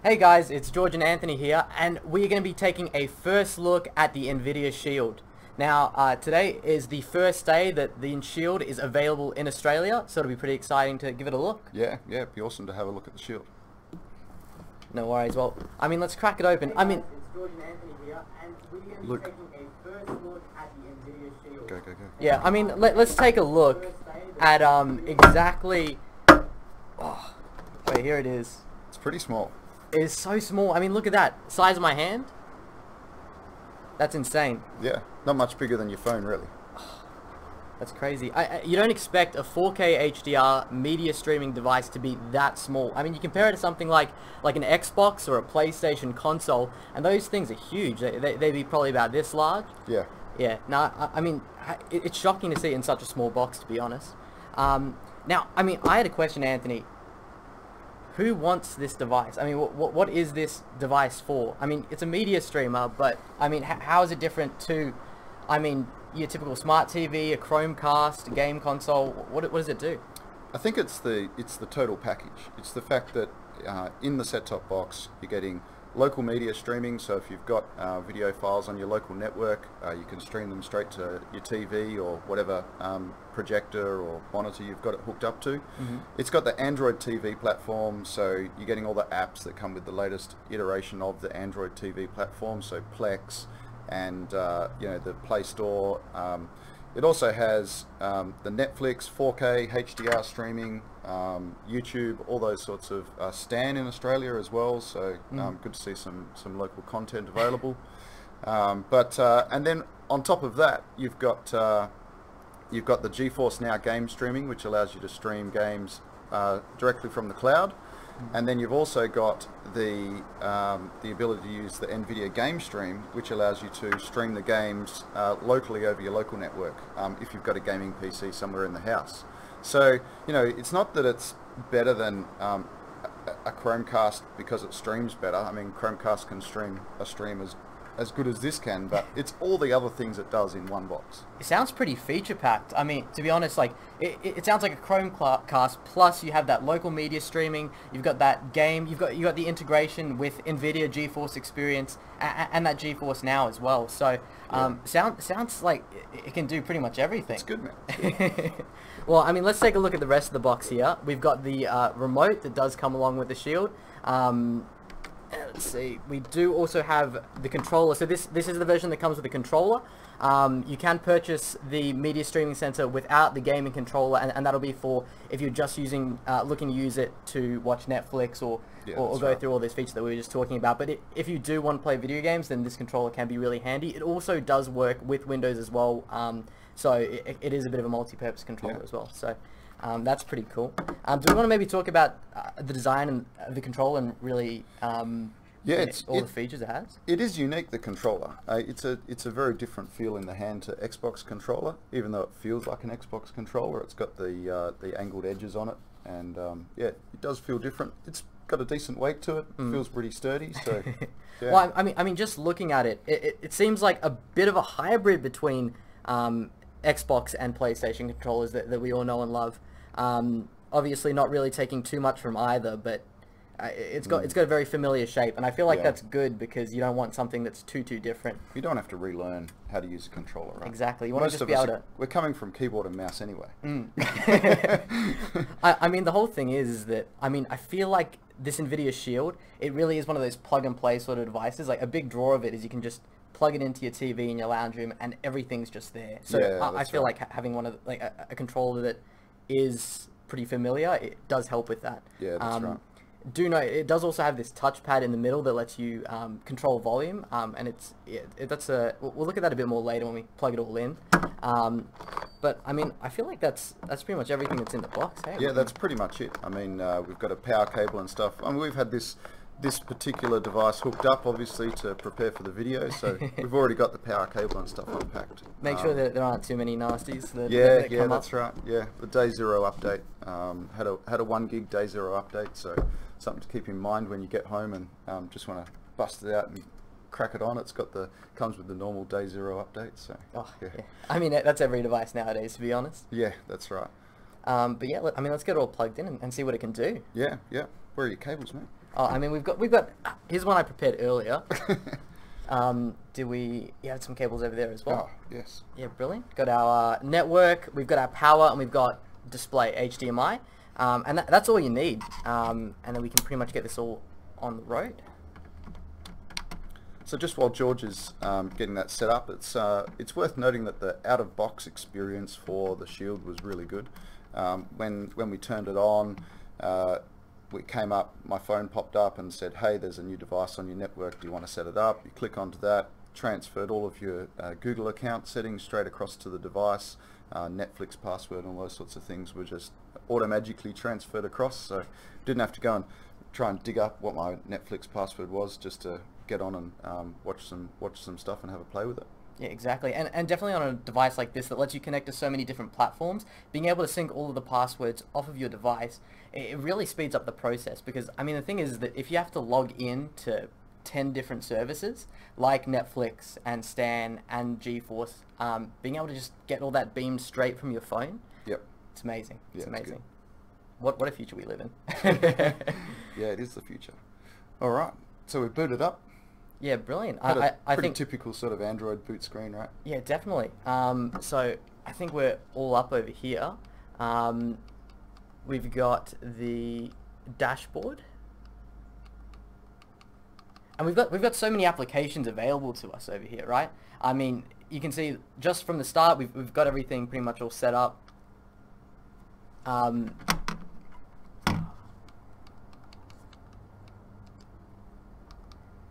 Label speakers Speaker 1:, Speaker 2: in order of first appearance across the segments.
Speaker 1: Hey guys, it's George and Anthony here, and we're going to be taking a first look at the Nvidia Shield. Now, today is the first day that the Shield is available in Australia, so it'll be pretty exciting to give it a look.
Speaker 2: Yeah, it'd be awesome to have a look at the Shield.
Speaker 1: No worries. Well, let's crack it open.
Speaker 3: Hey guys, it's George and Anthony here, and we're going to be taking a first look at the Nvidia Shield.
Speaker 2: Go.
Speaker 1: Yeah, let's take a look at exactly. Oh, wait, here it is.
Speaker 2: It's pretty small.
Speaker 1: It is so small. Look at that size of my hand. That's insane.
Speaker 2: Yeah, not much bigger than your phone, really.
Speaker 1: That's crazy. You don't expect a 4K HDR media streaming device to be that small. You compare it to something like an Xbox or a PlayStation console, and those things are huge. They'd be probably about this large.
Speaker 2: Yeah.
Speaker 1: Yeah. Now, it's shocking to see it in such a small box, to be honest. Now, I had a question, Anthony. Who wants this device? What is this device for? It's a media streamer, but how is it different to, your typical smart TV, a Chromecast, a game console? What does it do?
Speaker 2: I think it's the total package. It's the fact that in the set-top box you're getting local media streaming. So if you've got video files on your local network, you can stream them straight to your TV or whatever projector or monitor you've got it hooked up to.
Speaker 1: Mm-hmm.
Speaker 2: It's got the Android TV platform, so you're getting all the apps that come with the latest iteration of the Android TV platform, so Plex and the Play Store. It also has the Netflix 4K HDR streaming, YouTube, all those sorts of Stan in Australia as well. So good to see some local content available. And then on top of that, you've got the Geforce Now game streaming, which allows you to stream games directly from the cloud. And then you've also got the ability to use the Nvidia game stream, which allows you to stream the games locally over your local network if you've got a gaming PC somewhere in the house. So, it's not that it's better than a Chromecast because it streams better. Chromecast can stream a stream as good as this can, but it's all the other things it does in one box.
Speaker 1: It sounds pretty feature-packed. To be honest, it sounds like a Chromecast, plus you have that local media streaming, you've got that game, you've got the integration with Nvidia GeForce Experience, and that GeForce Now as well. So, sounds like it can do pretty much everything.
Speaker 2: It's good, man.
Speaker 1: Well, let's take a look at the rest of the box here. We've got the remote that does come along with the Shield. Let's see, we do also have the controller. So this is the version that comes with the controller. You can purchase the media streaming sensor without the gaming controller, and that'll be for if you're just looking to use it to watch Netflix or go through all these features that we were just talking about. But if you do want to play video games, then this controller can be really handy. It also does work with Windows as well, so it is a bit of a multi-purpose controller as well. So that's pretty cool. Do we want to maybe talk about the design of the controller and really all the features it has?
Speaker 2: It is unique, the controller. It's a very different feel in the hand to Xbox controller, even though it feels like an Xbox controller. It's got the angled edges on it, and it does feel different. It's got a decent weight to it. It feels pretty sturdy. So, yeah.
Speaker 1: Well, just looking at it, it seems like a bit of a hybrid between Xbox and PlayStation controllers that we all know and love. Obviously not really taking too much from either, but it's got a very familiar shape, and I feel like that's good because you don't want something that's too different.
Speaker 2: You don't have to relearn how to use a controller, right?
Speaker 1: Exactly. You want to just be able to...
Speaker 2: We're coming from keyboard and mouse anyway.
Speaker 1: The whole thing is that I feel like this Nvidia Shield, it really is one of those plug and play sort of devices. Like, a big draw of it is you can just plug it into your TV in your lounge room and everything's just there. So I feel like having one of a controller that is pretty familiar, it does help with that.
Speaker 2: Yeah, that's right.
Speaker 1: Do know it does also have this touchpad in the middle that lets you control volume, and we'll look at that a bit more later when we plug it all in. But I feel like that's pretty much everything that's in the box. Hey?
Speaker 2: Yeah, that's pretty much it. We've got a power cable and stuff. We've had this particular device hooked up, obviously, to prepare for the video, so we've already got the power cable and stuff unpacked.
Speaker 1: Make sure that there aren't too many nasties that
Speaker 2: that's right. Yeah, the day zero update had a 1 gig day zero update, so something to keep in mind when you get home and just want to bust it out and crack it on. Comes with the normal day zero update, so
Speaker 1: that's every device nowadays, to be honest.
Speaker 2: Yeah, that's right.
Speaker 1: But yeah, let's get it all plugged in and see what it can do.
Speaker 2: Yeah. Where are your cables, mate?
Speaker 1: Oh, I mean, we've got. Here's one I prepared earlier. Do we? You had some cables over there as well.
Speaker 2: Oh, yes.
Speaker 1: Yeah, brilliant. Got our network. We've got our power, and we've got display HDMI, and that's all you need. And then we can pretty much get this all on the road.
Speaker 2: So just while George is getting that set up, it's worth noting that the out-of-box experience for the Shield was really good. When we turned it on, we came up, my phone popped up and said, hey, there's a new device on your network, do you want to set it up? You click onto that, transferred all of your Google account settings straight across to the device. Netflix password and all those sorts of things were just automatically transferred across, so didn't have to go and try and dig up what my Netflix password was just to get on and watch some stuff and have a play with it.
Speaker 1: Yeah, exactly. And definitely on a device like this that lets you connect to so many different platforms, being able to sync all of the passwords off of your device, it really speeds up the process. Because, I mean, the thing is that if you have to log in to 10 different services, like Netflix and Stan and Geforce, being able to just get all that beamed straight from your phone,
Speaker 2: yep,
Speaker 1: it's amazing. It's
Speaker 2: yeah,
Speaker 1: amazing. What a future we live in.
Speaker 2: Yeah, it is the future. All right, so we booted up.
Speaker 1: Yeah, brilliant.
Speaker 2: I
Speaker 1: I think
Speaker 2: typical sort of Android boot screen, right?
Speaker 1: Yeah, definitely. So I think we're all up over here. We've got the dashboard, and we've got so many applications available to us over here, right? I mean, you can see just from the start we've got everything pretty much all set up.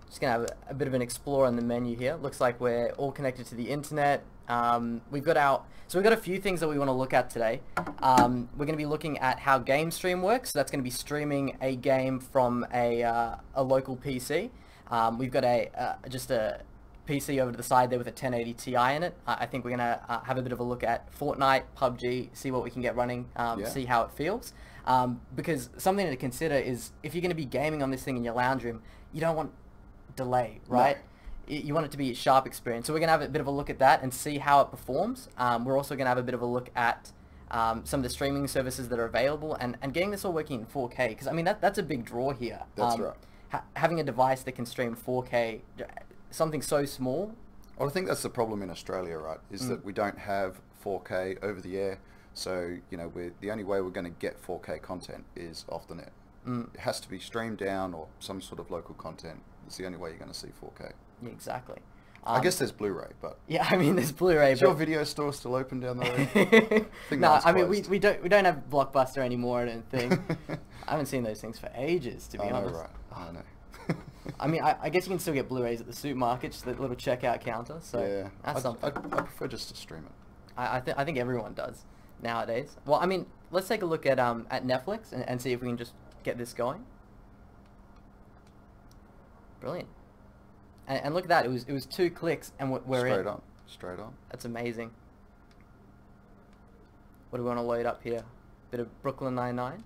Speaker 1: Just gonna have a bit of an explore on the menu here. Looks like we're all connected to the internet. We've got a few things that we want to look at today. We're going to be looking at how Game Stream works. So that's going to be streaming a game from a local PC. We've got just a PC over to the side there with a 1080 Ti in it. I think we're going to have a bit of a look at Fortnite, PUBG, see what we can get running, see how it feels. Because something to consider is if you're going to be gaming on this thing in your lounge room, you don't want delay, right? No. You want it to be a sharp experience. So we're going to have a bit of a look at that and see how it performs. We're also going to have a bit of a look at some of the streaming services that are available and getting this all working in 4K. Because, I mean, that's a big draw here.
Speaker 2: That's right.
Speaker 1: Having a device that can stream 4K, something so small.
Speaker 2: Well, I think that's the problem in Australia, right, is that we don't have 4K over the air. So, you know, the only way we're going to get 4K content is off the net. It has to be streamed down or some sort of local content. It's the only way you're going to see 4K.
Speaker 1: Yeah, exactly.
Speaker 2: I guess there's Blu-ray, but
Speaker 1: yeah, I mean there's Blu-ray.
Speaker 2: Is your video store still open down the road?
Speaker 1: No, I mean we don't have Blockbuster anymore. I don't think. I haven't seen those things for ages, to be honest.
Speaker 2: Right. I know.
Speaker 1: I mean, I guess you can still get Blu-rays at the supermarket, just the little checkout counter. So
Speaker 2: yeah,
Speaker 1: that's something.
Speaker 2: I prefer just to stream it.
Speaker 1: I think everyone does nowadays. Well, I mean, let's take a look at Netflix and see if we can just get this going. Brilliant. And look at that, it was 2 clicks and we're in.
Speaker 2: Straight on.
Speaker 1: That's amazing. What do we want to load up here? Bit of Brooklyn Nine-Nine?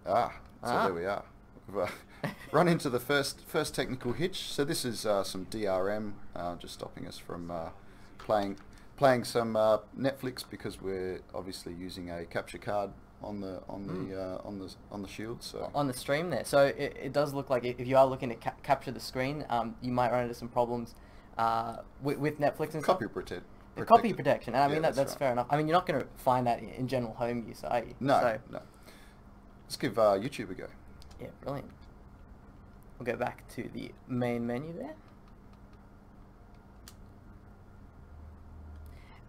Speaker 2: So there we are. We've run into the first technical hitch. So this is some DRM, just stopping us from playing some Netflix because we're obviously using a capture card on the Shield. So
Speaker 1: on the stream there, so it does look like if you are looking to capture the screen, you might run into some problems with Netflix and
Speaker 2: copy
Speaker 1: protection. And I mean that's right. Fair enough. I mean you're not going to find that in general home use, are you?
Speaker 2: No. Let's give YouTube a go.
Speaker 1: Yeah, brilliant. We'll go back to the main menu there.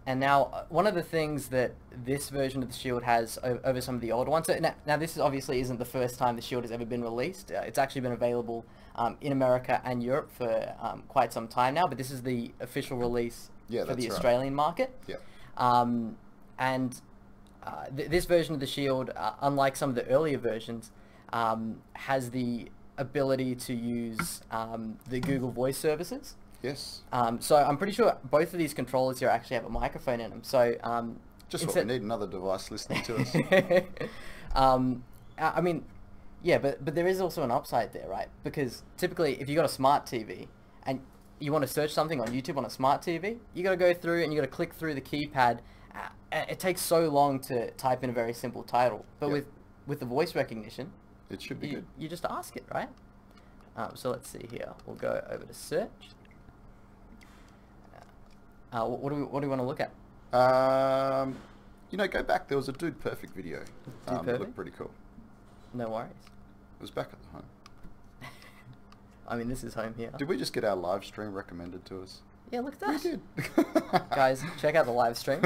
Speaker 1: And now, one of the things that this version of the Shield has over some of the older ones, so now this obviously isn't the first time the Shield has ever been released. It's actually been available in America and Europe for quite some time now, but this is the official release for the Australian market.
Speaker 2: Yeah.
Speaker 1: This version of the Shield, unlike some of the earlier versions, has the ability to use the Google Voice services.
Speaker 2: Yes.
Speaker 1: So I'm pretty sure both of these controllers here actually have a microphone in them. So
Speaker 2: just what we need, another device listening to
Speaker 1: us. I mean, yeah, but there is also an upside there, right? Because typically, if you've got a smart TV and you want to search something on YouTube on a smart TV, you got to go through and you got to click through the keypad. It takes so long to type in a very simple title. But with the voice recognition,
Speaker 2: It should be good.
Speaker 1: You just ask it, right? So let's see here. We'll go over to search. What do we want to look at?
Speaker 2: You know, go back. There was a Dude Perfect video.
Speaker 1: Dude
Speaker 2: It
Speaker 1: Perfect?
Speaker 2: looked pretty cool.
Speaker 1: No worries.
Speaker 2: It was back at the home.
Speaker 1: I mean, this is home here.
Speaker 2: Did we just get our live stream recommended to us?
Speaker 1: Yeah, look at
Speaker 2: We
Speaker 1: that.
Speaker 2: did.
Speaker 1: Guys, check out the live stream.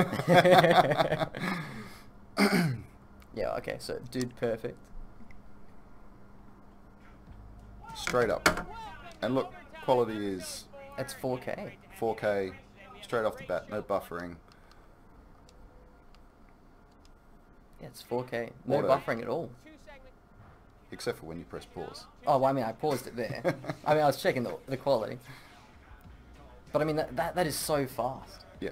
Speaker 1: Yeah, okay, so Dude Perfect.
Speaker 2: Straight up. And look, quality is
Speaker 1: It's 4K.
Speaker 2: 4K, straight off the bat, no buffering.
Speaker 1: Yeah, it's 4K. No
Speaker 2: Auto.
Speaker 1: buffering at all.
Speaker 2: Except for when you press pause.
Speaker 1: Oh, well, I mean, I paused it there. I mean, I was checking the quality. But I mean, that is so fast.
Speaker 2: Yeah.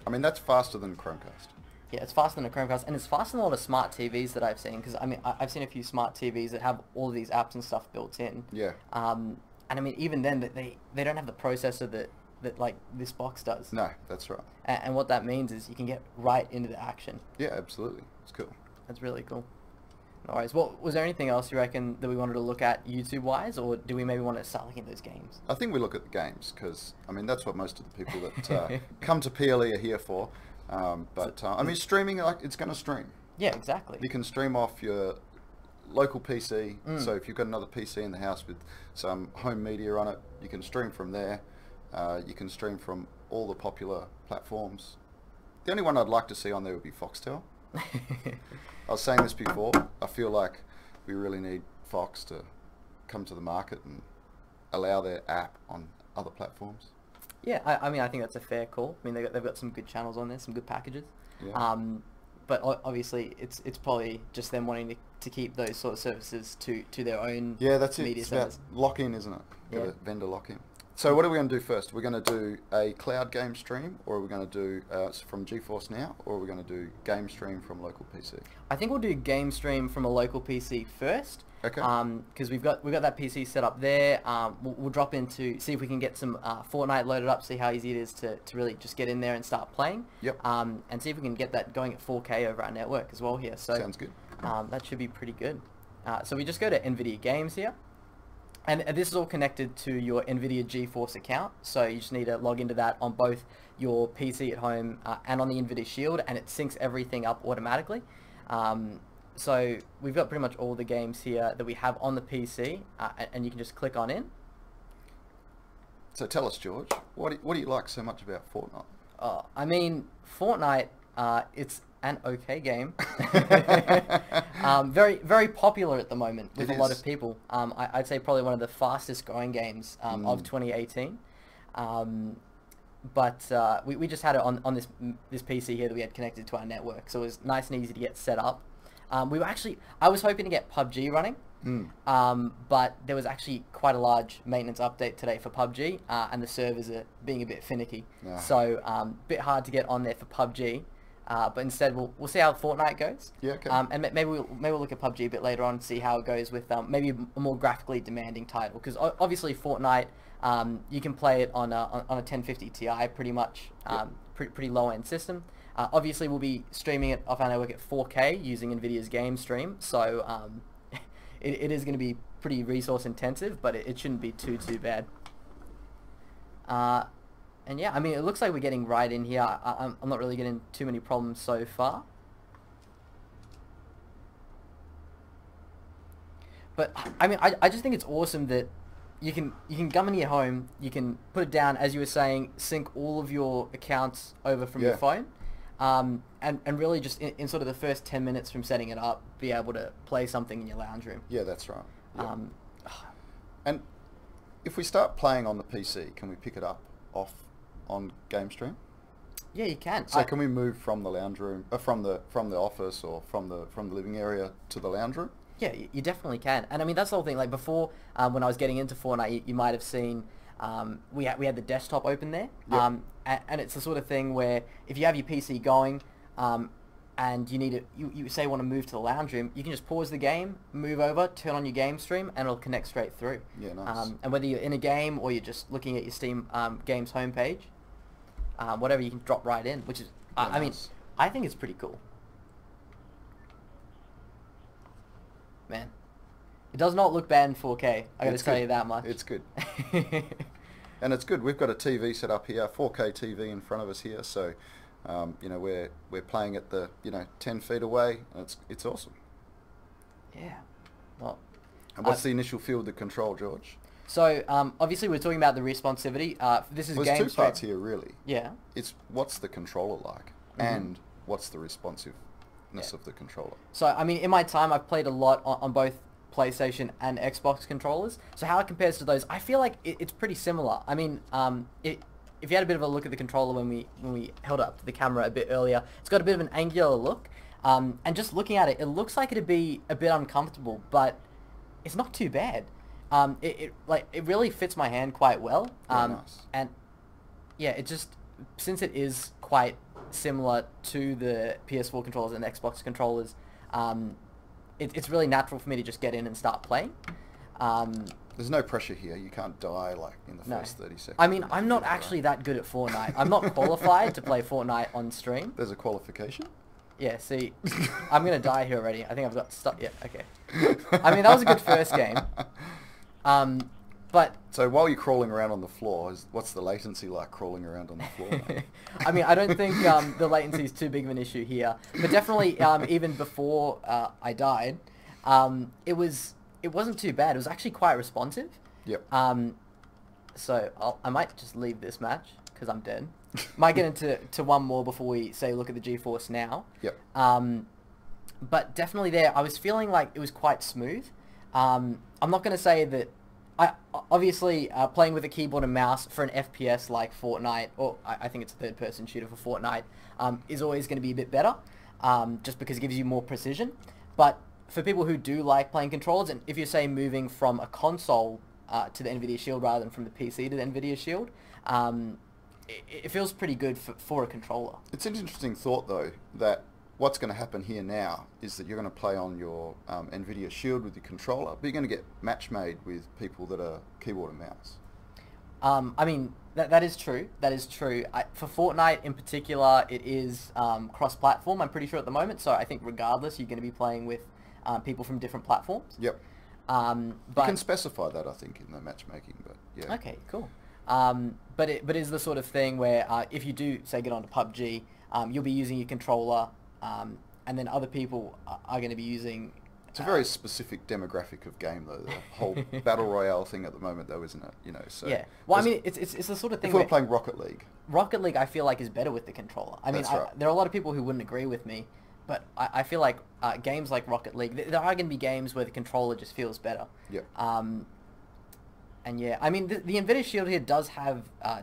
Speaker 2: I mean, that's faster than Chromecast.
Speaker 1: Yeah, it's faster than a Chromecast, and it's faster than a lot of smart TVs that I've seen. Because I mean, I've seen a few smart TVs that have all of these apps and stuff built in.
Speaker 2: Yeah.
Speaker 1: And I mean, even then, they don't have the processor that like this box does.
Speaker 2: No, that's right.
Speaker 1: And what that means is you can get right into the action.
Speaker 2: Yeah, absolutely. It's cool.
Speaker 1: That's really cool. No worries. Well, was there anything else you reckon that we wanted to look at YouTube-wise, or do we maybe want to start looking at those games?
Speaker 2: I think we look at the games because, I mean, that's what most of the people that come to PLE are here for. I mean, streaming, like, it's going to stream.
Speaker 1: Yeah, exactly.
Speaker 2: You can stream off your local PC. So if you've got another PC in the house with some home media on it, you can stream from there. You can stream from all the popular platforms. The only one I'd like to see on there would be Foxtel. I was saying this before. I feel like we really need Fox to come to the market and allow their app on other platforms.
Speaker 1: Yeah, I mean, I think that's a fair call. I mean, they've got some good channels on there, some good packages.
Speaker 2: Yeah.
Speaker 1: But obviously, it's probably just them wanting to keep those sort of services to their own
Speaker 2: Yeah, that's it.
Speaker 1: media
Speaker 2: It's about
Speaker 1: centers.
Speaker 2: lock-in, isn't it? Got
Speaker 1: Yeah.
Speaker 2: a vendor lock-in. So what are we going to do first? We're going to do a cloud game stream, or are we going to do from Geforce Now, or are we going to do game stream from local PC?
Speaker 1: I think we'll do game stream from a local PC first.
Speaker 2: Okay.
Speaker 1: Because we've got that PC set up there. We'll drop into see if we can get some Fortnite loaded up. See how easy it is to really just get in there and start playing.
Speaker 2: Yep.
Speaker 1: And see if we can get that going at 4K over our network as well here. So
Speaker 2: Sounds good.
Speaker 1: that should be pretty good. So we just go to Nvidia Games here. And this is all connected to your Nvidia Geforce account, so you just need to log into that on both your PC at home and on the Nvidia Shield, and it syncs everything up automatically. So we've got pretty much all the games here that we have on the PC, and you can just click on in.
Speaker 2: So tell us, George, what do you like so much about Fortnite?
Speaker 1: I mean, Fortnite, it's an okay game. Very, very popular at the moment with
Speaker 2: It
Speaker 1: a lot
Speaker 2: is.
Speaker 1: of people. I'd say probably one of the fastest growing games of 2018. But we just had it on this PC here that we had connected to our network, so it was nice and easy to get set up. I was hoping to get PUBG running, but there was actually quite a large maintenance update today for PUBG, and the servers are being a bit finicky.
Speaker 2: Ah.
Speaker 1: So bit hard to get on there for PUBG. But instead, we'll see how Fortnite goes.
Speaker 2: Yeah, okay.
Speaker 1: And maybe we'll look at PUBG a bit later on and see how it goes with maybe a more graphically demanding title. Because obviously Fortnite, you can play it on a 1050 Ti pretty much, pretty low end system. Obviously, we'll be streaming it off our network at 4K using Nvidia's game stream. So it is going to be pretty resource intensive, but it shouldn't be too bad. And yeah, I mean, it looks like we're getting right in here. I'm not really getting too many problems so far. But I mean, I just think it's awesome that you can come into your home, you can put it down, as you were saying, sync all of your accounts over from your phone, and really just in sort of the first 10 minutes from setting it up, be able to play something in your lounge room.
Speaker 2: Yeah, that's right. Yeah. And if we start playing on the PC, can we pick it up off on game stream?
Speaker 1: Yeah, you can.
Speaker 2: So can we move from the lounge room, from the office or from the living area to the lounge room?
Speaker 1: Yeah, you definitely can. And I mean, that's the whole thing. Like before, when I was getting into Fortnite, you might have seen we had the desktop open there.
Speaker 2: Yep.
Speaker 1: And it's the sort of thing where if you have your PC going and you need to, you say want to move to the lounge room, you can just pause the game, move over, turn on your game stream, and it'll connect straight through.
Speaker 2: Yeah, nice.
Speaker 1: And whether you're in a game or you're just looking at your Steam games homepage, whatever, you can drop right in, which is,
Speaker 2: Yeah,
Speaker 1: I mean,
Speaker 2: nice.
Speaker 1: I think it's pretty cool. Man. It does not look bad in 4K. I gotta
Speaker 2: It's
Speaker 1: tell
Speaker 2: good.
Speaker 1: you that much.
Speaker 2: It's good. And it's good. We've got a TV set up here, 4K TV in front of us here, so you know, we're playing at the 10 feet away, and it's awesome.
Speaker 1: Yeah. Well.
Speaker 2: And what's the initial feel of the control, George?
Speaker 1: So obviously we're talking about the responsivity. This is
Speaker 2: Well,
Speaker 1: game
Speaker 2: there's two parts here, really.
Speaker 1: Yeah.
Speaker 2: It's what's the controller like, and what's the responsiveness of the controller.
Speaker 1: So I mean, in my time, I've played a lot on both PlayStation and Xbox controllers. So how it compares to those, I feel like it's pretty similar. I mean, if you had a bit of a look at the controller when we held it up to the camera a bit earlier, it's got a bit of an angular look. And just looking at it, it looks like it'd be a bit uncomfortable, but it's not too bad. It really fits my hand quite well.
Speaker 2: Very nice.
Speaker 1: And yeah, it just, since it is quite similar to the PS4 controllers and Xbox controllers, it's really natural for me to just get in and start playing.
Speaker 2: There's no pressure here. You can't die like in the first 30 seconds.
Speaker 1: I mean, I'm not actually that good at Fortnite. I'm not qualified to play Fortnite on stream.
Speaker 2: There's a qualification?
Speaker 1: Yeah, see, I'm going to die here already. I think I've got stuck. Yeah, okay. I mean, that was a good first game. But
Speaker 2: so while you're crawling around on the floor, what's the latency like crawling around on the floor?
Speaker 1: I mean, I don't think the latency is too big of an issue here. But definitely, even before I died, it wasn't too bad. It was actually quite responsive.
Speaker 2: Yep.
Speaker 1: So I might just leave this match because I'm dead. Might get into one more before we say look at the Geforce Now.
Speaker 2: Yep.
Speaker 1: But definitely there, I was feeling like it was quite smooth. I'm not going to say that. Obviously, playing with a keyboard and mouse for an FPS like Fortnite, or I think it's a third-person shooter for Fortnite, is always going to be a bit better, just because it gives you more precision. But for people who do like playing controllers, and if you're, say, moving from a console to the Nvidia Shield rather than from the PC to the Nvidia Shield, it feels pretty good for a controller.
Speaker 2: It's an interesting thought, though, that what's going to happen here now is that you're going to play on your Nvidia Shield with your controller, but you're going to get match made with people that are keyboard and mouse.
Speaker 1: I mean, that is true. That is true. For Fortnite in particular, it is cross-platform, I'm pretty sure at the moment, so I think regardless, you're going to be playing with people from different platforms.
Speaker 2: Yep.
Speaker 1: But
Speaker 2: you can specify that, I think, in the matchmaking, but yeah.
Speaker 1: Okay, cool. But it is the sort of thing where if you do, say, get onto PUBG, you'll be using your controller, and then other people are going to be using...
Speaker 2: It's a very specific demographic of game, though. The whole Battle Royale thing at the moment, though, isn't it? You know, so...
Speaker 1: Yeah. Well, I mean, it's the sort of thing
Speaker 2: if we're playing Rocket League...
Speaker 1: Rocket League, I feel like, is better with the controller. I mean, there are a lot of people who wouldn't agree with me, but I feel like games like Rocket League, there are going to be games where the controller just feels better.
Speaker 2: Yeah.
Speaker 1: And yeah, I mean, the Nvidia Shield here does have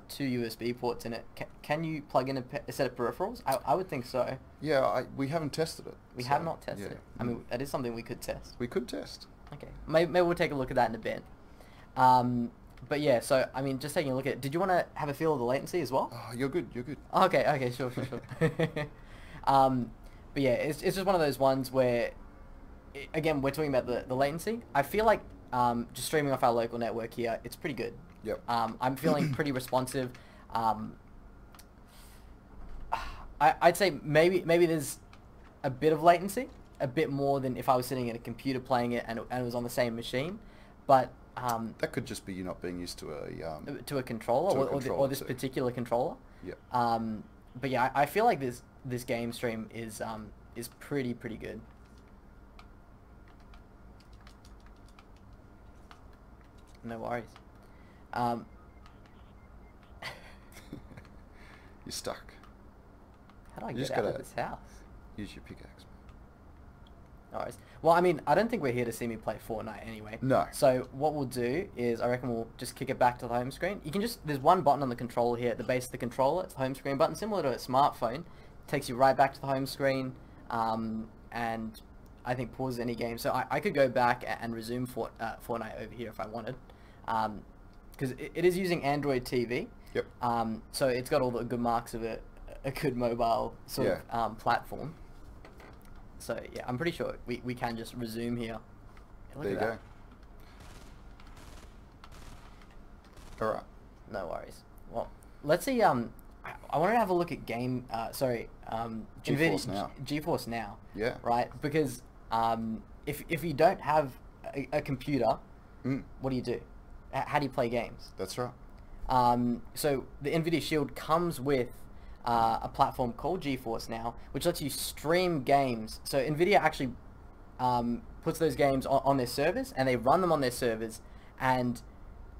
Speaker 1: 2 USB ports in it. Can you plug in a set of peripherals? I would think so.
Speaker 2: Yeah, we haven't tested it.
Speaker 1: We have not tested it. I mean, that is something we could test.
Speaker 2: We could test.
Speaker 1: Okay. Maybe we'll take a look at that in a bit. But yeah, so, I mean, just taking a look at it, did you want to have a feel of the latency as well?
Speaker 2: Oh, you're good, you're good.
Speaker 1: Okay, sure. But yeah, it's just one of those ones where, again, we're talking about the latency. I feel like just streaming off our local network here, it's pretty good.
Speaker 2: Yep.
Speaker 1: I'm feeling pretty responsive. I'd say maybe there's a bit of latency, a bit more than if I was sitting at a computer playing it and it was on the same machine, but
Speaker 2: that could just be you not being used to
Speaker 1: a controller or this particular controller.
Speaker 2: Yep.
Speaker 1: But yeah, I feel like this game stream is pretty good. No worries.
Speaker 2: You're stuck.
Speaker 1: How do I get out of this house?
Speaker 2: Use your pickaxe.
Speaker 1: No worries. Well, I mean, I don't think we're here to see me play Fortnite anyway.
Speaker 2: No.
Speaker 1: So what we'll do is, I reckon we'll just kick it back to the home screen. You can there's one button on the controller here at the base of the controller. It's the home screen button, similar to a smartphone. It takes you right back to the home screen, and I think pauses any game. So I could go back and resume Fortnite over here if I wanted. Because it is using Android TV.
Speaker 2: Yep.
Speaker 1: So it's got all the good marks of a good mobile sort of platform. So yeah, I'm pretty sure we can just resume here. Look
Speaker 2: there you go. All right.
Speaker 1: No worries. Well, let's see. I wanted to have a look at
Speaker 2: Geforce Now.
Speaker 1: Geforce Now.
Speaker 2: Yeah.
Speaker 1: Right, because if you don't have a computer,
Speaker 2: Mm.
Speaker 1: what do you do? How do you play games?
Speaker 2: That's right.
Speaker 1: So the Nvidia Shield comes with a platform called Geforce Now, which lets you stream games. So Nvidia actually puts those games on their servers, and they run them on their servers, and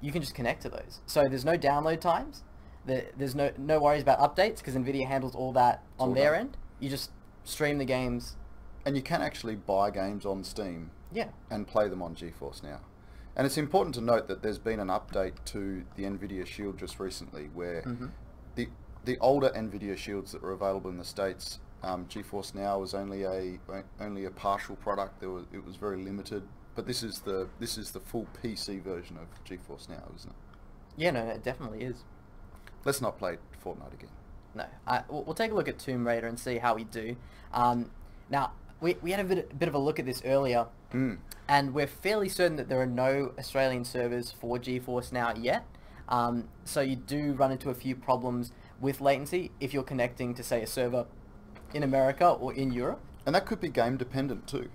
Speaker 1: you can just connect to those. So there's no download times. There's no worries about updates, because Nvidia handles all that on their end. You just stream the games.
Speaker 2: And you can actually buy games on Steam
Speaker 1: Yeah.
Speaker 2: and play them on Geforce Now. And it's important to note that there's been an update to the Nvidia Shield just recently, where the older Nvidia Shields that were available in the States, Geforce Now was only a partial product. It was very limited. But this is the full PC version of Geforce Now, isn't it?
Speaker 1: Yeah, no, it definitely is.
Speaker 2: Let's not play Fortnite again.
Speaker 1: No, we'll take a look at Tomb Raider and see how we do. Now, we had a bit of a look at this earlier, and we're fairly certain that there are no Australian servers for Geforce Now yet. So you do run into a few problems with latency if you're connecting to, say, a server in America or in Europe.
Speaker 2: And that could be game dependent too.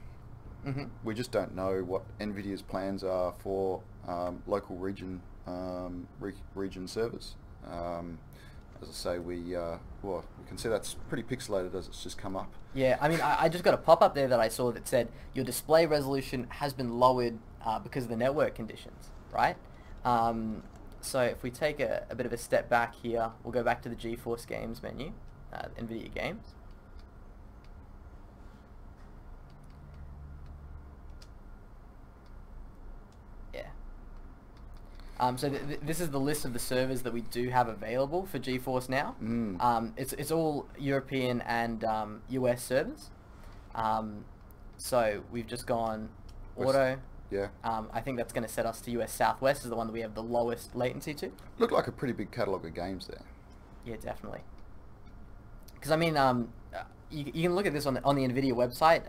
Speaker 1: Mm-hmm.
Speaker 2: We just don't know what Nvidia's plans are for local region servers. As I say, we can see that's pretty pixelated as it's just come up.
Speaker 1: Yeah, I mean, I just got a pop-up there that I saw that said your display resolution has been lowered because of the network conditions, right? So if we take a bit of a step back here, we'll go back to the GeForce Games menu, Nvidia Games. So this is the list of the servers that we do have available for Geforce Now. It's all European and US servers. So we've just gone auto.
Speaker 2: Yeah.
Speaker 1: I think that's going to set us to US Southwest, is the one that we have the lowest latency to.
Speaker 2: Looked like a pretty big catalogue of games there.
Speaker 1: Yeah, definitely. Because I mean, you can look at this on the Nvidia website.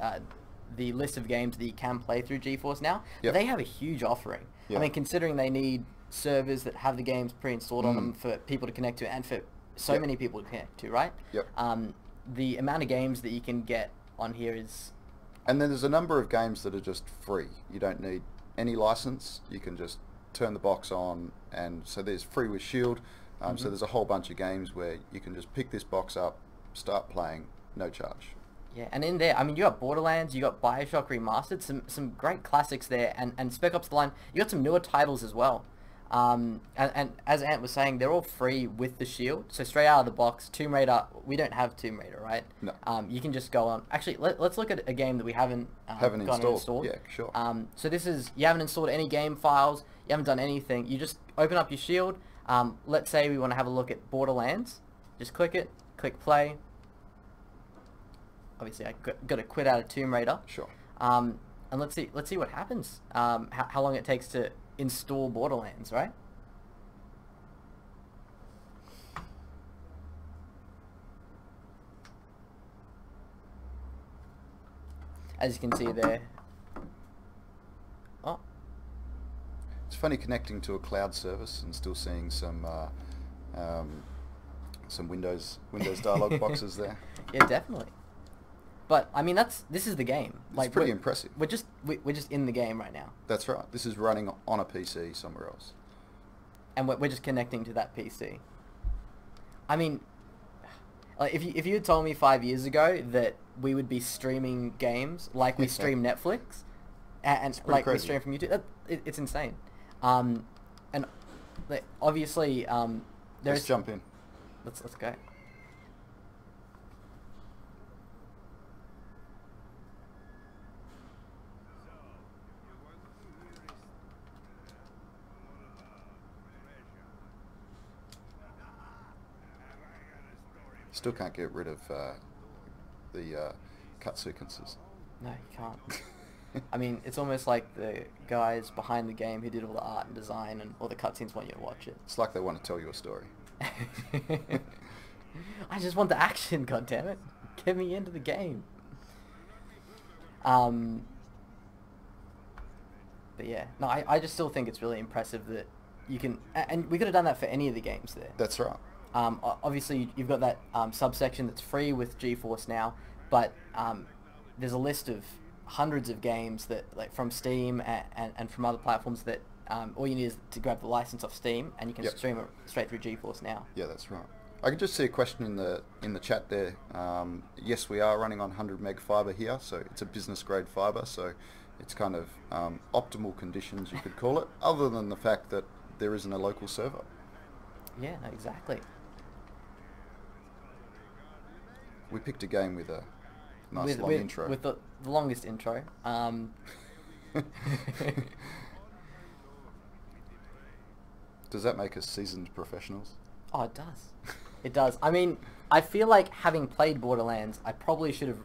Speaker 1: The list of games that you can play through Geforce Now.
Speaker 2: Yep.
Speaker 1: They have a huge offering.
Speaker 2: Yeah.
Speaker 1: I mean, considering they need servers that have the games pre-installed on them for people to connect to, and for so many people to connect to, right?
Speaker 2: Yep.
Speaker 1: The amount of games that you can get on here is...
Speaker 2: And then there's a number of games that are just free. You don't need any license. You can just turn the box on, and so there's free with Shield. So there's a whole bunch of games where you can just pick this box up, start playing, no charge.
Speaker 1: Yeah, and in there, I mean, you got Borderlands, you got Bioshock Remastered, some great classics there, and Spec Ops The Line. You got some newer titles as well. And as Ant was saying, they're all free with the Shield. So straight out of the box, Tomb Raider, we don't have Tomb Raider, right?
Speaker 2: No.
Speaker 1: You can just go on. Actually, let's look at a game that we haven't installed.
Speaker 2: Yeah, sure.
Speaker 1: So this is, you haven't installed any game files, you haven't done anything. You just open up your Shield. Let's say we want to have a look at Borderlands. Just click it, click play. Obviously, I got to quit out of Tomb Raider.
Speaker 2: Sure.
Speaker 1: And let's see what happens. How long it takes to install Borderlands, right? As you can see there. Oh.
Speaker 2: It's funny connecting to a cloud service and still seeing some Windows dialog boxes there.
Speaker 1: Yeah, definitely. But I mean, this is the game.
Speaker 2: It's pretty impressive.
Speaker 1: We're just in the game right now.
Speaker 2: That's right. This is running on a PC somewhere else.
Speaker 1: And we're just connecting to that PC. I mean, like if you had told me 5 years ago that we would be streaming games like we stream Netflix, and like
Speaker 2: crazy.
Speaker 1: we stream from YouTube, it's insane. And like, obviously,
Speaker 2: Let's jump in.
Speaker 1: Let's go.
Speaker 2: Still can't get rid of the cut sequences.
Speaker 1: No, you can't. I mean, it's almost like the guys behind the game who did all the art and design and all the cutscenes want you to watch it.
Speaker 2: It's like they want to tell you a story.
Speaker 1: I just want the action, goddammit. Get me into the game. But yeah, no, I just still think it's really impressive that you can, and we could have done that for any of the games there.
Speaker 2: That's right.
Speaker 1: Obviously, you've got that subsection that's free with Geforce Now, but there's a list of hundreds of games that, like, from Steam and from other platforms that all you need is to grab the license off Steam and you can stream it straight through Geforce Now.
Speaker 2: Yeah, that's right. I can just see a question in the chat there. Yes, we are running on 100 meg fiber here, so it's a business grade fiber, so it's kind of optimal conditions, you could call it, other than the fact that there isn't a local server.
Speaker 1: Yeah, no, exactly.
Speaker 2: We picked a game with a nice long intro.
Speaker 1: With the longest intro.
Speaker 2: Does that make us seasoned professionals?
Speaker 1: Oh, it does. It does. I mean, I feel like having played Borderlands, I probably should have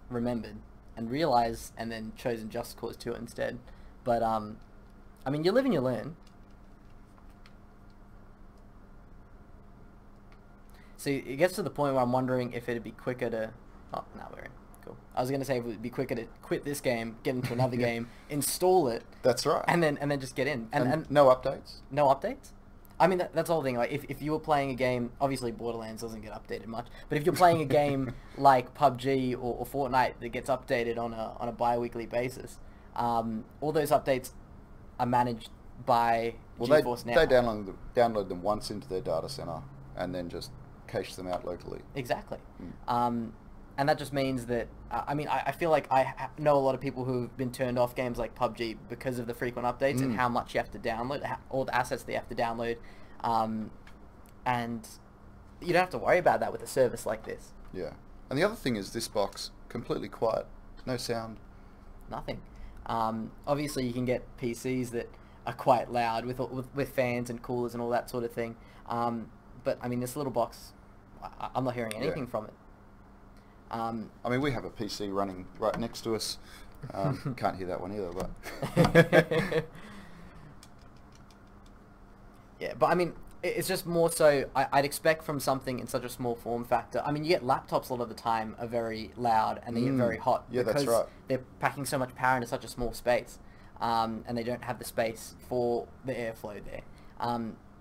Speaker 1: remembered and realized and then chosen Just Cause 2 instead. But, I mean, you live and you learn. So it gets to the point where I'm wondering if it'd be quicker to... Oh, no, we're in. Cool. I was going to say if it would be quicker to quit this game, get into another game, install it.
Speaker 2: That's right.
Speaker 1: And then just get in.
Speaker 2: And no updates?
Speaker 1: No updates? I mean, that's the whole thing. Like, if you were playing a game, obviously Borderlands doesn't get updated much, but if you're playing a game like PUBG or Fortnite that gets updated on a bi-weekly basis, all those updates are managed by Geforce Now.
Speaker 2: They download them once into their data center and then just cache them out locally.
Speaker 1: Exactly. And that just means that, I mean, I feel like I know a lot of people who've been turned off games like PUBG because of the frequent updates and how much you have to download, all the assets that you have to download. And you don't have to worry about that with a service like this.
Speaker 2: Yeah. And the other thing is this box, completely quiet, no sound.
Speaker 1: Nothing. Obviously you can get PCs that are quite loud with fans and coolers and all that sort of thing. But I mean, this little box, I'm not hearing anything from it.
Speaker 2: I mean, we have a PC running right next to us. Can't hear that one either, but...
Speaker 1: Yeah, but I mean, it's just more so I'd expect from something in such a small form factor. I mean, you get laptops a lot of the time are very loud and they get very hot.
Speaker 2: Yeah,
Speaker 1: because
Speaker 2: that's right.
Speaker 1: They're packing so much power into such a small space, and they don't have the space for the airflow there.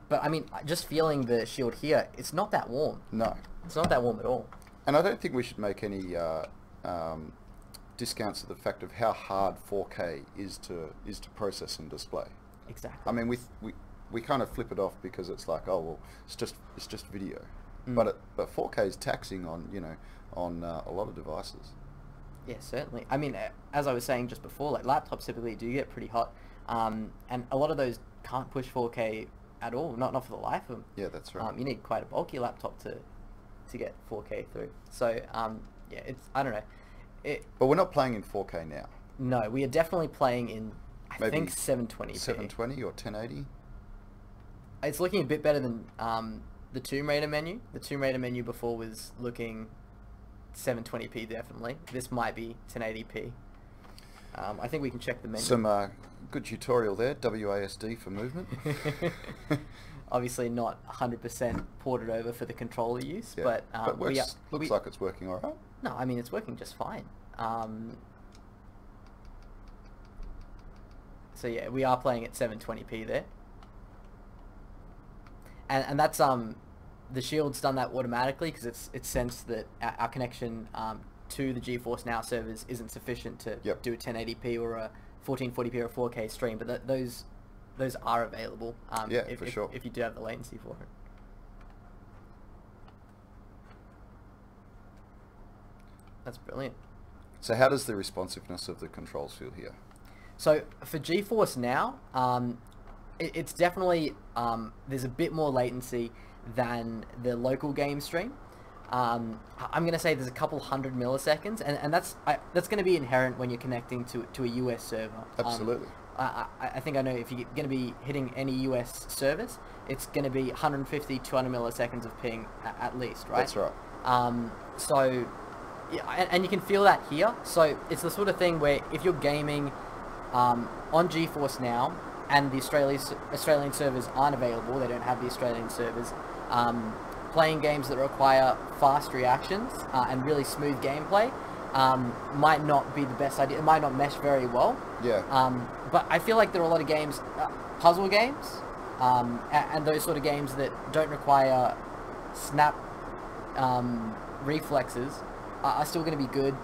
Speaker 1: But I mean, just feeling the Shield here, it's not that warm.
Speaker 2: No.
Speaker 1: It's not that warm at all.
Speaker 2: And I don't think we should make any discounts of the fact of how hard 4K is to process and display.
Speaker 1: Exactly.
Speaker 2: I mean, we kind of flip it off because it's like, oh well, it's just video, but 4K is taxing on a lot of devices.
Speaker 1: Yeah, certainly. I mean, as I was saying just before, like laptops typically do get pretty hot, and a lot of those can't push 4K at all, not for the life of them.
Speaker 2: Yeah, that's right.
Speaker 1: You need quite a bulky laptop to get 4K through. So yeah, I don't know.
Speaker 2: But we're not playing in 4K now.
Speaker 1: No, we are definitely playing in I think 720p.
Speaker 2: 720 or 1080.
Speaker 1: It's looking a bit better than the Tomb Raider menu. The Tomb Raider menu before was looking 720p definitely. This might be 1080p. I think we can check the menu.
Speaker 2: Some good tutorial there, WASD for movement.
Speaker 1: Obviously not 100% ported over for the controller use,
Speaker 2: Yeah,
Speaker 1: but
Speaker 2: looks like it's working alright.
Speaker 1: No, I mean, it's working just fine. So yeah, we are playing at 720p there. And that's the Shield's done that automatically because it's sensed that our connection to the Geforce Now servers isn't sufficient to do a 1080p or a 1440p or a 4K stream, but those are available
Speaker 2: for sure.
Speaker 1: If you do have the latency for it. That's brilliant.
Speaker 2: So how does the responsiveness of the controls feel here?
Speaker 1: So for Geforce Now, it's definitely there's a bit more latency than the local game stream. I'm going to say there's a couple hundred milliseconds, and that's going to be inherent when you're connecting to a US server.
Speaker 2: Absolutely.
Speaker 1: I think I know if you're going to be hitting any US service, it's going to be 150, 200 milliseconds of ping at least, right?
Speaker 2: That's right.
Speaker 1: So, yeah, and you can feel that here. So it's the sort of thing where if you're gaming on Geforce Now and the Australian servers aren't available, they don't have the Australian servers, playing games that require fast reactions and really smooth gameplay might not be the best idea. It might not mesh very well.
Speaker 2: Yeah.
Speaker 1: But I feel like there are a lot of games, puzzle games, and those sort of games that don't require snap reflexes are still going to be good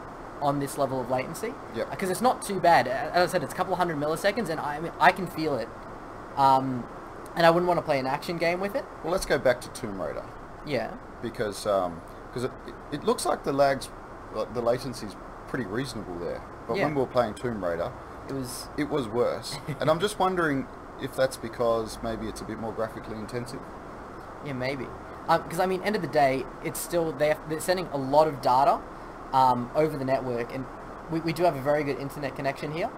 Speaker 1: on this level of latency.
Speaker 2: Yep.
Speaker 1: Because it's not too bad. As I said, it's a couple of hundred milliseconds, and I mean, I can feel it. And I wouldn't want to play an action game with it.
Speaker 2: Well, let's go back to Tomb Raider.
Speaker 1: Yeah.
Speaker 2: Because it looks like the latency's pretty reasonable there. But
Speaker 1: Yeah.
Speaker 2: when we were playing Tomb Raider, it was worse. And I'm just wondering if that's because maybe it's a bit more graphically intensive.
Speaker 1: Yeah, maybe. Because I mean, end of the day, it's still they're sending a lot of data over the network, and we do have a very good internet connection here.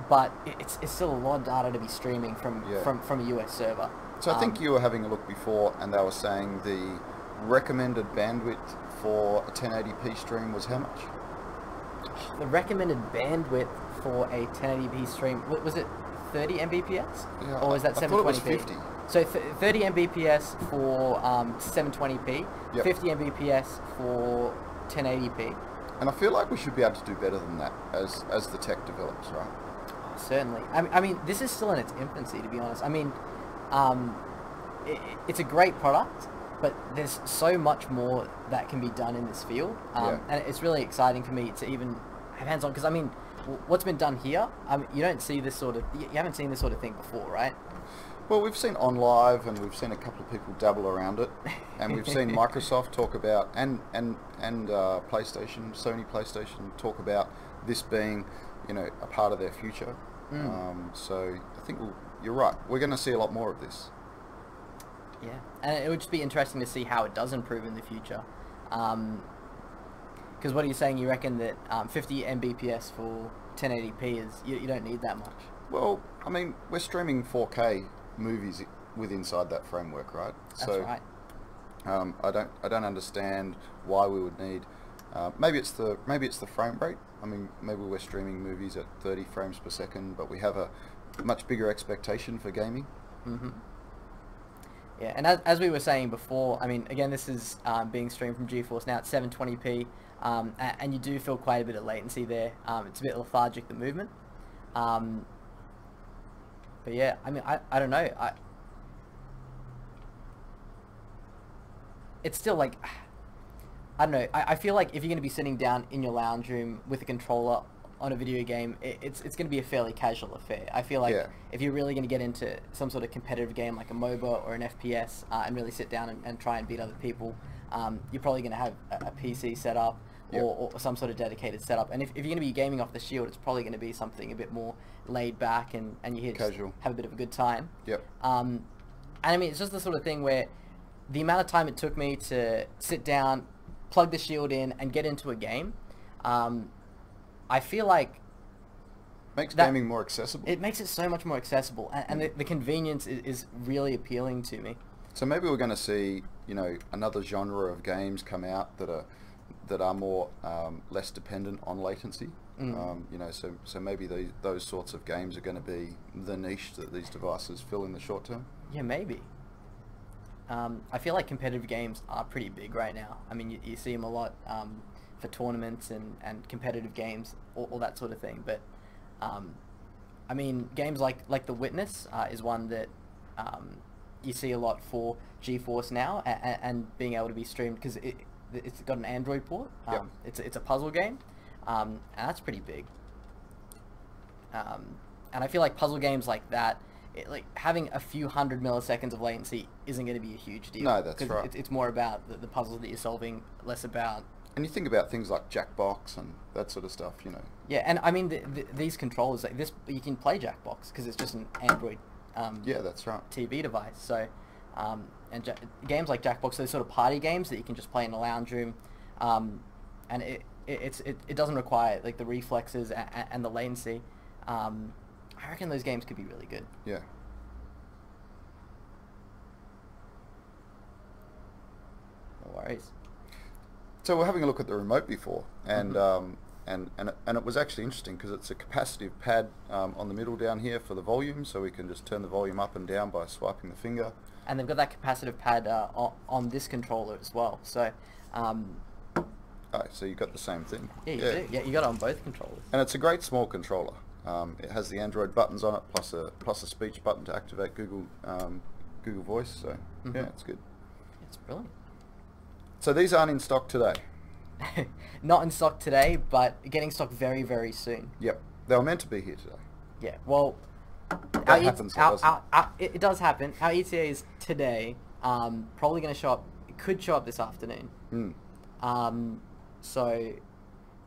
Speaker 1: But it's still a lot of data to be streaming from a US server.
Speaker 2: So I think you were having a look before, and they were saying the recommended bandwidth for a 1080p stream was how much?
Speaker 1: The recommended bandwidth for a 1080p stream, was it 30 Mbps?
Speaker 2: Yeah,
Speaker 1: or was that 720p?
Speaker 2: I thought it was 50.
Speaker 1: So 30 Mbps for 720p,
Speaker 2: Yep.
Speaker 1: 50 Mbps for 1080p.
Speaker 2: And I feel like we should be able to do better than that as the tech develops, right?
Speaker 1: Certainly. I mean, this is still in its infancy, to be honest. I mean, it's a great product, but there's so much more that can be done in this field. And it's really exciting for me to even have hands on, because I mean, what's been done here, you haven't seen this sort of thing before, right?
Speaker 2: Well, we've seen OnLive, and we've seen a couple of people dabble around it, and we've seen Microsoft talk about, and PlayStation, Sony PlayStation talk about this being, a part of their future. So I think you're right. We're going to see a lot more of this.
Speaker 1: Yeah, and it would just be interesting to see how it does improve in the future. Because what are you saying? You reckon that 50 Mbps for 1080p is you don't need that much?
Speaker 2: Well, I mean, we're streaming 4K movies inside that framework, right?
Speaker 1: That's right.
Speaker 2: I don't understand why we would need. Maybe it's the frame rate. I mean, maybe we're streaming movies at 30 frames per second, but we have a much bigger expectation for gaming.
Speaker 1: Mm-hmm. Yeah, and as we were saying before, I mean, again, this is being streamed from Geforce Now at 720p, and you do feel quite a bit of latency there. It's a bit lethargic, the movement. But yeah, I mean, I don't know. It's still like, I don't know. I feel like if you're going to be sitting down in your lounge room with a controller on a video game, it's going to be a fairly casual affair. I feel like if you're really going to get into some sort of competitive game like a MOBA or an FPS and really sit down and try and beat other people, you're probably going to have a PC set up or some sort of dedicated setup. And if you're going to be gaming off the Shield, it's probably going to be something a bit more laid back and you're here to have a bit of a good time. And I mean, it's just the sort of thing where the amount of time it took me to sit down, plug the Shield in, and get into a game, I feel like
Speaker 2: makes gaming more accessible.
Speaker 1: It makes it so much more accessible, and the convenience is really appealing to me.
Speaker 2: So maybe we're going to see, another genre of games come out that are more less dependent on latency. So maybe those sorts of games are going to be the niche that these devices fill in the short term. Yeah,
Speaker 1: maybe. I feel like competitive games are pretty big right now. I mean, you see them a lot for tournaments and competitive games, all that sort of thing. But I mean, games like The Witness is one that you see a lot for Geforce Now and being able to be streamed because it's got an Android port. It's a puzzle game, and that's pretty big. And I feel like puzzle games like that, like having a few hundred milliseconds of latency isn't going to be a huge deal.
Speaker 2: No, that's right.
Speaker 1: It's more about the puzzles that you're solving, less about.
Speaker 2: And you think about things like Jackbox and that sort of stuff,
Speaker 1: Yeah, and I mean these controllers, like this, you can play Jackbox because it's just an Android.
Speaker 2: Yeah, that's right.
Speaker 1: TV device. So, games like Jackbox, those sort of party games that you can just play in a lounge room, and it doesn't require like the reflexes and the latency. I reckon those games could be really good.
Speaker 2: Yeah.
Speaker 1: No worries.
Speaker 2: So we're having a look at the remote before, and and it was actually interesting because it's a capacitive pad on the middle down here for the volume, so we can just turn the volume up and down by swiping the finger.
Speaker 1: And they've got that capacitive pad on this controller as well. So.
Speaker 2: So you got the same thing.
Speaker 1: Yeah, you do. Yeah, you got it on both controllers.
Speaker 2: And it's a great small controller. It has the Android buttons on it, plus a speech button to activate Google Voice. So yeah, it's good.
Speaker 1: It's brilliant.
Speaker 2: So these aren't in stock today.
Speaker 1: Not in stock today, but getting stock very, very soon.
Speaker 2: Yep, they were meant to be here today.
Speaker 1: Yeah, well,
Speaker 2: That happens, doesn't it?
Speaker 1: it does happen. Our ETA is today. Probably going to show up. It could show up this afternoon. So,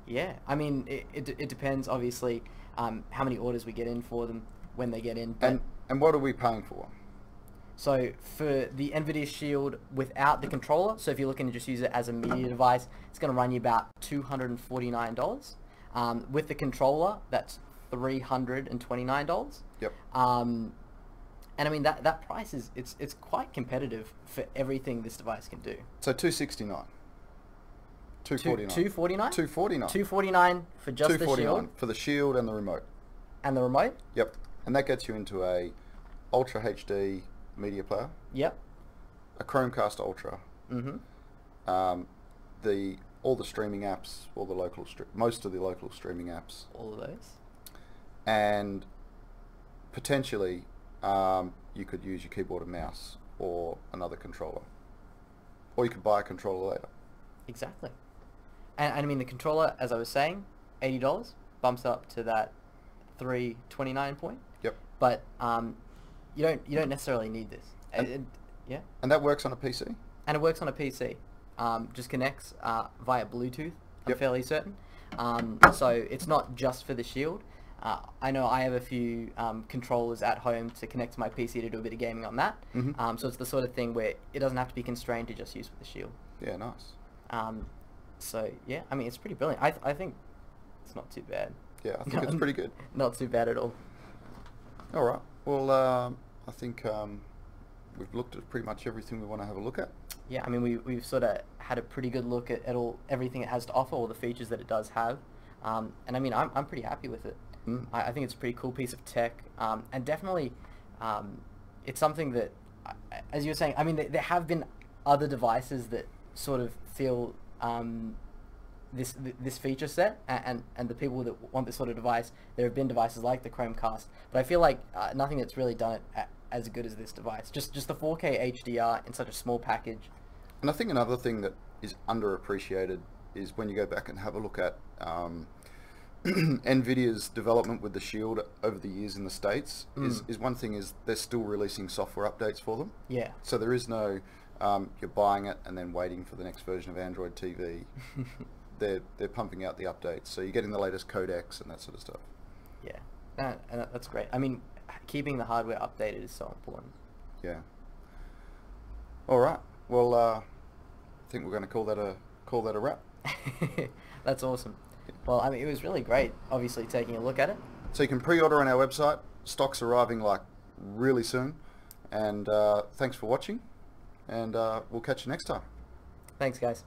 Speaker 1: yeah. I mean, it depends, obviously, how many orders we get in for them when they get in. But
Speaker 2: And what are we paying for one?
Speaker 1: so for the Nvidia Shield without the controller, so if you're looking to just use it as a media device, it's going to run you about $249. With the controller, that's $329.
Speaker 2: Yep.
Speaker 1: And I mean that price is it's quite competitive for everything this device can do.
Speaker 2: So $269. $249.
Speaker 1: $249?
Speaker 2: $249.
Speaker 1: $249 for just the Shield
Speaker 2: for the Shield and the remote.
Speaker 1: and the remote.
Speaker 2: Yep. And that gets you into a Ultra HD media player,
Speaker 1: Yep.
Speaker 2: a Chromecast Ultra,
Speaker 1: Mm-hmm.
Speaker 2: all the streaming apps, most of the local streaming apps,
Speaker 1: All of those.
Speaker 2: and potentially you could use your keyboard and mouse or another controller, or you could buy a controller later.
Speaker 1: Exactly. And I mean the controller, as I was saying, $80 bumps up to that $329 point.
Speaker 2: Yep.
Speaker 1: But you don't necessarily need this. Yeah.
Speaker 2: And that works on a PC.
Speaker 1: And it works on a PC. Just connects via Bluetooth, I'm
Speaker 2: Yep.
Speaker 1: fairly certain. So it's not just for the Shield. I know I have a few controllers at home to connect to my PC to do a bit of gaming on that. So it's the sort of thing where it doesn't have to be constrained to just use with the Shield.
Speaker 2: Yeah, nice.
Speaker 1: So yeah, I mean it's pretty brilliant. I think it's not too bad.
Speaker 2: Yeah, I think it's pretty good.
Speaker 1: Not too bad at all.
Speaker 2: All right. Well, I think we've looked at pretty much everything we want to have a look at.
Speaker 1: Yeah, I mean we've sort of had a pretty good look at everything it has to offer, all the features that it does have, and I mean I'm pretty happy with it. I think it's a pretty cool piece of tech, and definitely it's something that, as you were saying, I mean there have been other devices that sort of feel this feature set, and the people that want this sort of device, there have been devices like the Chromecast, but I feel like nothing that's really done it as good as this device. Just the 4K HDR in such a small package.
Speaker 2: And I think another thing that is underappreciated is when you go back and have a look at Nvidia's development with the Shield over the years in the States. Is one thing is they're still releasing software updates for them.
Speaker 1: Yeah.
Speaker 2: So there is no you're buying it and then waiting for the next version of Android TV. They're pumping out the updates, so you're getting the latest codecs and that sort of stuff.
Speaker 1: Yeah, and that's great. I mean, keeping the hardware updated is so important.
Speaker 2: Yeah. All right. Well, I think we're going to call that a wrap.
Speaker 1: That's awesome. Well, I mean, it was really great, obviously, taking a look at it.
Speaker 2: So you can pre-order on our website. Stock's arriving like really soon. And thanks for watching. And we'll catch you next time.
Speaker 1: Thanks, guys.